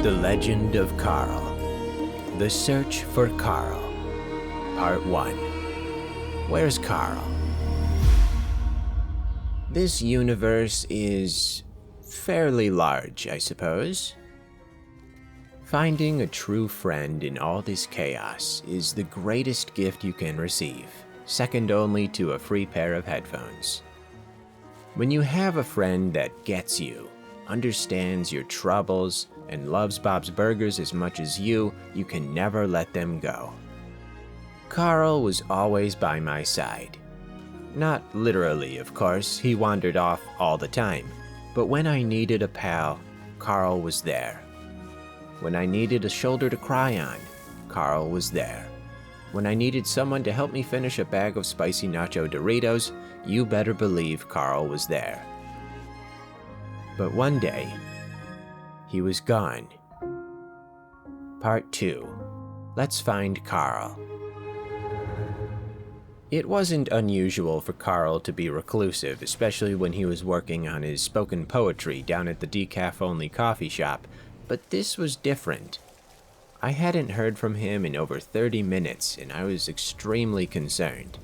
The Legend of Carl. The Search for Carl. Part 1. Where's Carl? This universe is fairly large, I suppose. Finding a true friend in all this chaos is the greatest gift you can receive, second only to a free pair of headphones. When you have a friend that gets you, understands your troubles, and loves Bob's Burgers as much as you can never let them go. Carl was always by my side. Not literally, of course, he wandered off all the time, but when I needed a pal, Carl was there. When I needed a shoulder to cry on, Carl was there. When I needed someone to help me finish a bag of spicy nacho Doritos, you better believe Carl was there. But one day, he was gone. Part 2. Let's find Carl. It wasn't unusual for Carl to be reclusive, especially when he was working on his spoken poetry down at the decaf-only coffee shop, but this was different. I hadn't heard from him in over 30 minutes, and I was extremely concerned.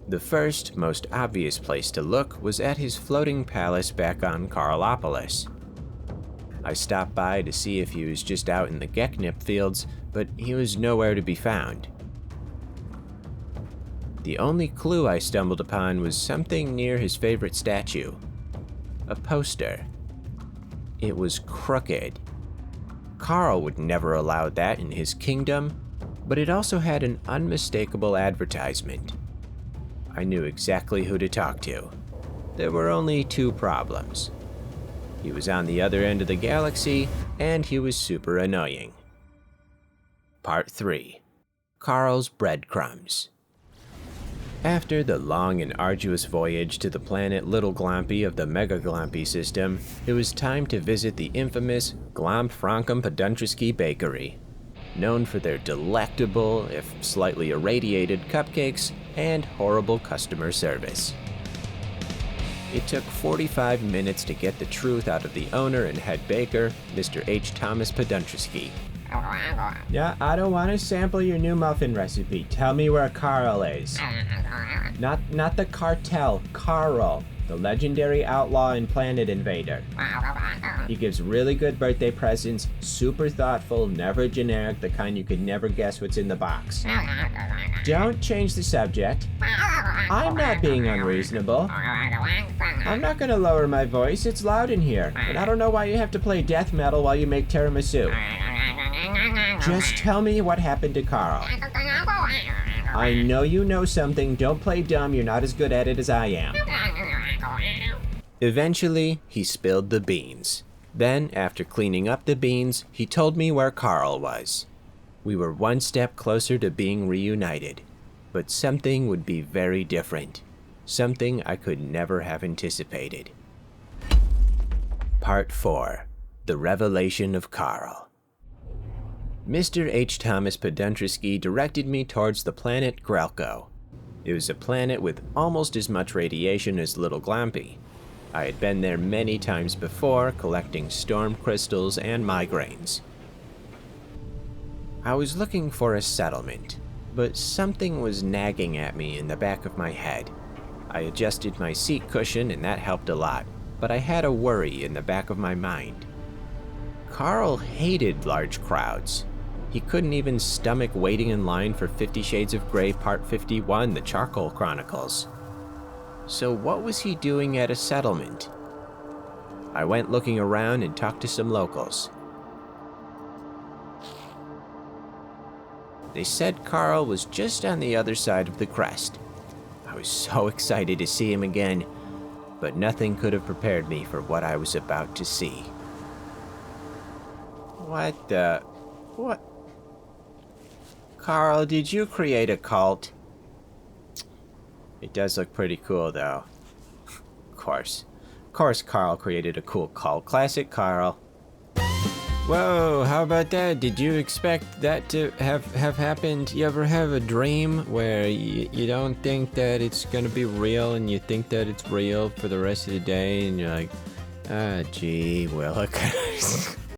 The first, most obvious place to look was at his floating palace back on Carlopolis. I stopped by to see if he was just out in the Geknip fields, but he was nowhere to be found. The only clue I stumbled upon was something near his favorite statue. A poster. It was crooked. Carl would never allow that in his kingdom, but it also had an unmistakable advertisement. I knew exactly who to talk to. There were only two problems. He was on the other end of the galaxy, and he was super annoying. Part 3. Carl's breadcrumbs. After the long and arduous voyage to the planet Little Glompy of the Mega Glompy system, it was time to visit the infamous Glomp Frankum Poduntrysky Bakery, known for their delectable, if slightly irradiated, cupcakes and horrible customer service. It took 45 minutes to get the truth out of the owner and head baker, Mr. H. Thomas Poduntrysky. Yeah, I don't want to sample your new muffin recipe. Tell me where Carl is. Not the cartel, Carl, the legendary outlaw and planet invader. He gives really good birthday presents, super thoughtful, never generic, the kind you could never guess what's in the box. Don't change the subject. I'm not being unreasonable. I'm not gonna lower my voice, it's loud in here, and I don't know why you have to play death metal while you make tiramisu. Just tell me what happened to Carl. I know you know something, don't play dumb, you're not as good at it as I am. Eventually, he spilled the beans. Then, after cleaning up the beans, he told me where Carl was. We were one step closer to being reunited, but something would be very different. Something I could never have anticipated. Part 4. The Revelation of Carl. Mr. H. Thomas Poduntrysky directed me towards the planet Grelko. It was a planet with almost as much radiation as Little Glompy. I had been there many times before, collecting storm crystals and migraines. I was looking for a settlement, but something was nagging at me in the back of my head. I adjusted my seat cushion and that helped a lot, but I had a worry in the back of my mind. Carl hated large crowds. He couldn't even stomach waiting in line for 50 Shades of Grey Part 51, The Charcoal Chronicles. So what was he doing at a settlement? I went looking around and talked to some locals. They said Carl was just on the other side of the crest. I was so excited to see him again, but nothing could have prepared me for what I was about to see. What? Carl, did you create a cult? It does look pretty cool, though. Of course Carl created a cool cult. Classic Carl. Whoa, how about that? Did you expect that to have happened? You ever have a dream where you don't think that it's gonna be real and you think that it's real for the rest of the day and you're like, ah, gee, Willikers.